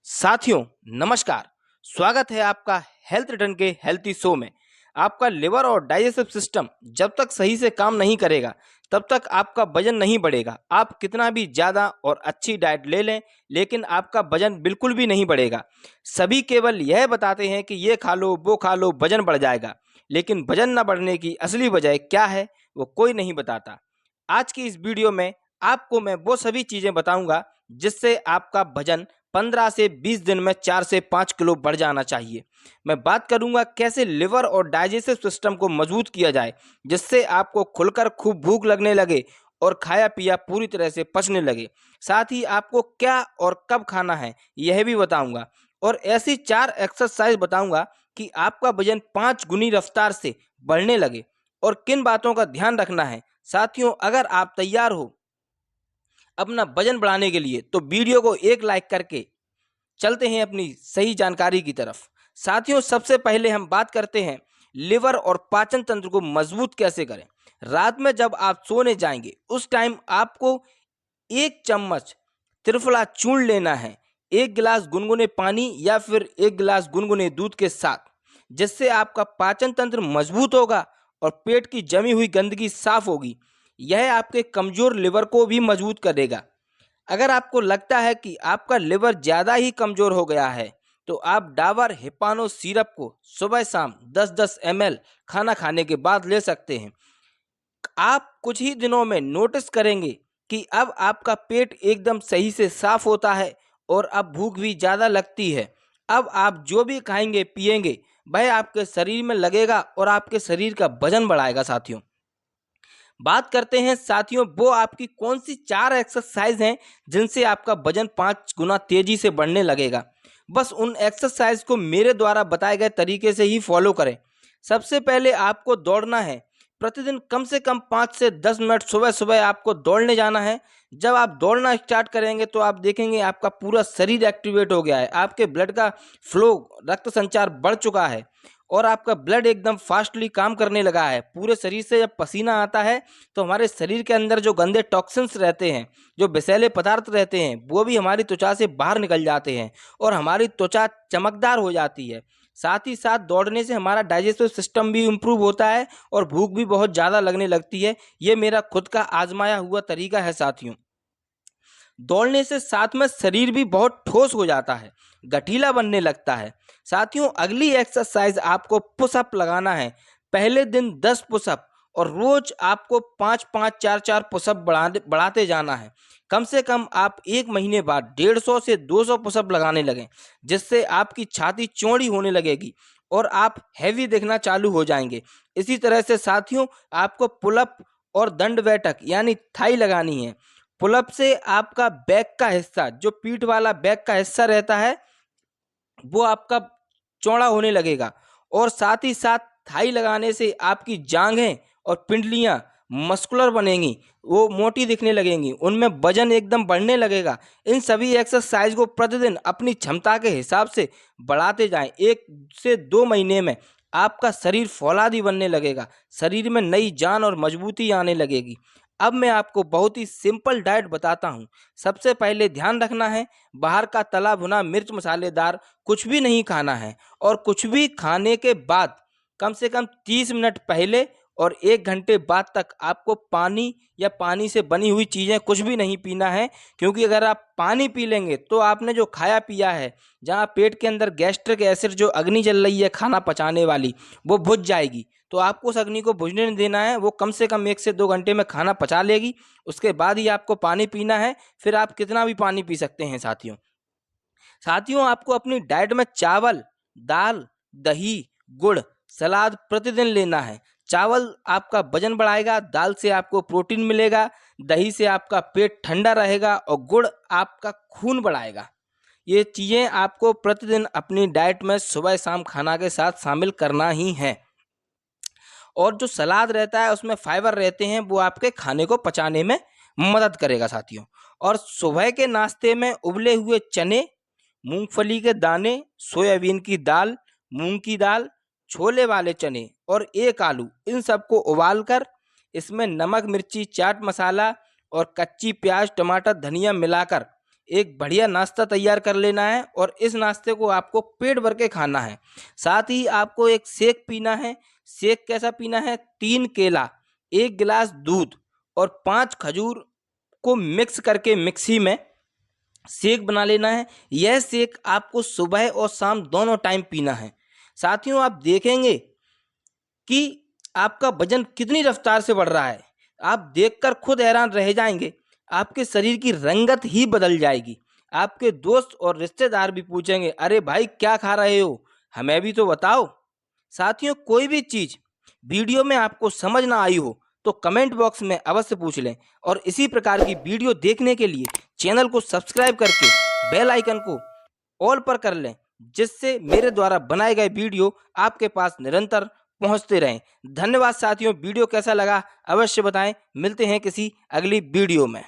साथियों नमस्कार। स्वागत है आपका हेल्थ रिटर्न के हेल्थी शो में। आपका लिवर और डाइजेस्टिव सिस्टम जब तक सही से काम नहीं करेगा तब तक आपका वजन नहीं बढ़ेगा। आप कितना भी ज़्यादा और अच्छी डाइट ले लें लेकिन आपका वजन बिल्कुल भी नहीं बढ़ेगा। सभी केवल यह बताते हैं कि ये खा लो वो खा लो वजन बढ़ जाएगा, लेकिन वजन न बढ़ने की असली वजह क्या है वो कोई नहीं बताता। आज की इस वीडियो में आपको मैं वो सभी चीज़ें बताऊंगा जिससे आपका वजन 15 से 20 दिन में 4 से 5 किलो बढ़ जाना चाहिए। मैं बात करूंगा कैसे लिवर और डाइजेस्टिव सिस्टम को मजबूत किया जाए जिससे आपको खुलकर खूब भूख लगने लगे और खाया पिया पूरी तरह से पचने लगे। साथ ही आपको क्या और कब खाना है यह भी बताऊंगा और ऐसी 4 एक्सरसाइज बताऊंगा कि आपका वजन 5 गुनी रफ्तार से बढ़ने लगे और किन बातों का ध्यान रखना है। साथियों, अगर आप तैयार हो अपना वजन बढ़ाने के लिए तो वीडियो को एक लाइक करके चलते हैं अपनी सही जानकारी की तरफ। साथियों, सबसे पहले हम बात करते हैं लिवर और पाचन तंत्र को मजबूत कैसे करें। रात में जब आप सोने जाएंगे उस टाइम आपको 1 चम्मच त्रिफला चूर्ण लेना है, 1 गिलास गुनगुने पानी या फिर 1 गिलास गुनगुने दूध के साथ, जिससे आपका पाचन तंत्र मजबूत होगा और पेट की जमी हुई गंदगी साफ होगी। यह आपके कमजोर लिवर को भी मजबूत करेगा। अगर आपको लगता है कि आपका लिवर ज़्यादा ही कमज़ोर हो गया है तो आप डाबर हिप्पानो सिरप को सुबह शाम 10-10 ml खाना खाने के बाद ले सकते हैं। आप कुछ ही दिनों में नोटिस करेंगे कि अब आपका पेट एकदम सही से साफ होता है और अब भूख भी ज़्यादा लगती है। अब आप जो भी खाएंगे पिएंगे वह आपके शरीर में लगेगा और आपके शरीर का वजन बढ़ाएगा। साथियों, बात करते हैं साथियों वो आपकी कौन सी 4 एक्सरसाइज हैं जिनसे आपका वजन 5 गुना तेजी से बढ़ने लगेगा। बस उन एक्सरसाइज को मेरे द्वारा बताए गए तरीके से ही फॉलो करें। सबसे पहले आपको दौड़ना है। प्रतिदिन कम से कम 5 से 10 मिनट सुबह सुबह आपको दौड़ने जाना है। जब आप दौड़ना स्टार्ट करेंगे तो आप देखेंगे आपका पूरा शरीर एक्टिवेट हो गया है, आपके ब्लड का फ्लो रक्त संचार बढ़ चुका है और आपका ब्लड एकदम फास्टली काम करने लगा है। पूरे शरीर से जब पसीना आता है तो हमारे शरीर के अंदर जो गंदे टॉक्सिन्स रहते हैं, जो विषैले पदार्थ रहते हैं, वो भी हमारी त्वचा से बाहर निकल जाते हैं और हमारी त्वचा चमकदार हो जाती है। साथ ही साथ दौड़ने से हमारा डाइजेस्टिव सिस्टम भी इम्प्रूव होता है और भूख भी बहुत ज़्यादा लगने लगती है। ये मेरा खुद का आजमाया हुआ तरीका है। साथियों, दौड़ने से साथ में शरीर भी बहुत ठोस हो जाता है, गठीला बनने लगता है। साथियों, अगली एक्सरसाइज आपको पुशअप लगाना है। पहले दिन 10 पुशअप और रोज आपको 5-5 4-4 पुशअप बढ़ाते जाना है। कम से कम आप 1 महीने बाद 150 से 200 पुशअप लगाने लगें, जिससे आपकी छाती चौड़ी होने लगेगी और आप हैवी दिखना चालू हो जाएंगे। इसी तरह से साथियों, आपको पुलअप और दंड बैठक यानी थाई लगानी है। पुलअप से आपका बैक का हिस्सा, जो पीठ वाला बैक का हिस्सा रहता है, वो आपका चौड़ा होने लगेगा और साथ ही साथ थाई लगाने से आपकी जांघें और पिंडलियां मस्कुलर बनेंगी, वो मोटी दिखने लगेंगी, उनमें वजन एकदम बढ़ने लगेगा। इन सभी एक्सरसाइज को प्रतिदिन अपनी क्षमता के हिसाब से बढ़ाते जाएं। 1 से 2 महीने में आपका शरीर फौलादी बनने लगेगा, शरीर में नई जान और मजबूती आने लगेगी। अब मैं आपको बहुत ही सिंपल डाइट बताता हूँ। सबसे पहले ध्यान रखना है, बाहर का तला भुना मिर्च मसालेदार कुछ भी नहीं खाना है और कुछ भी खाने के बाद कम से कम 30 मिनट पहले और 1 घंटे बाद तक आपको पानी या पानी से बनी हुई चीज़ें कुछ भी नहीं पीना है। क्योंकि अगर आप पानी पी लेंगे तो आपने जो खाया पिया है, जहाँ पेट के अंदर गैस्ट्रिक एसिड जो अग्नि जल रही है खाना पचाने वाली, वो बुझ जाएगी। तो आपको उस अग्नि को बुझने नहीं देना है, वो कम से कम 1 से 2 घंटे में खाना पचा लेगी। उसके बाद ही आपको पानी पीना है, फिर आप कितना भी पानी पी सकते हैं। साथियों, आपको अपनी डाइट में चावल, दाल, दही, गुड़, सलाद प्रतिदिन लेना है। चावल आपका वजन बढ़ाएगा, दाल से आपको प्रोटीन मिलेगा, दही से आपका पेट ठंडा रहेगा और गुड़ आपका खून बढ़ाएगा। ये चीज़ें आपको प्रतिदिन अपनी डाइट में सुबह शाम खाना के साथ शामिल करना ही है। और जो सलाद रहता है उसमें फाइबर रहते हैं, वो आपके खाने को पचाने में मदद करेगा। साथियों, और सुबह के नाश्ते में उबले हुए चने, मूंगफली के दाने, सोयाबीन की दाल, मूंग की दाल, छोले वाले चने और 1 आलू, इन सबको उबालकर इसमें नमक मिर्ची चाट मसाला और कच्ची प्याज टमाटर धनिया मिलाकर एक बढ़िया नाश्ता तैयार कर लेना है और इस नाश्ते को आपको पेट भर के खाना है। साथ ही आपको एक शेक पीना है। शेक कैसा पीना है? 3 केला, 1 गिलास दूध और 5 खजूर को मिक्स करके मिक्सी में शेक बना लेना है। यह शेक आपको सुबह और शाम दोनों टाइम पीना है। साथियों, आप देखेंगे कि आपका वजन कितनी रफ्तार से बढ़ रहा है। आप देखकर खुद हैरान रह जाएंगे। आपके शरीर की रंगत ही बदल जाएगी। आपके दोस्त और रिश्तेदार भी पूछेंगे, अरे भाई क्या खा रहे हो, हमें भी तो बताओ। साथियों, कोई भी चीज़ वीडियो में आपको समझ ना आई हो तो कमेंट बॉक्स में अवश्य पूछ लें और इसी प्रकार की वीडियो देखने के लिए चैनल को सब्सक्राइब करके बेल आइकन को ऑल पर कर लें, जिससे मेरे द्वारा बनाए गए वीडियो आपके पास निरंतर पहुंचते रहें। धन्यवाद साथियों, वीडियो कैसा लगा अवश्य बताएं। मिलते हैं किसी अगली वीडियो में।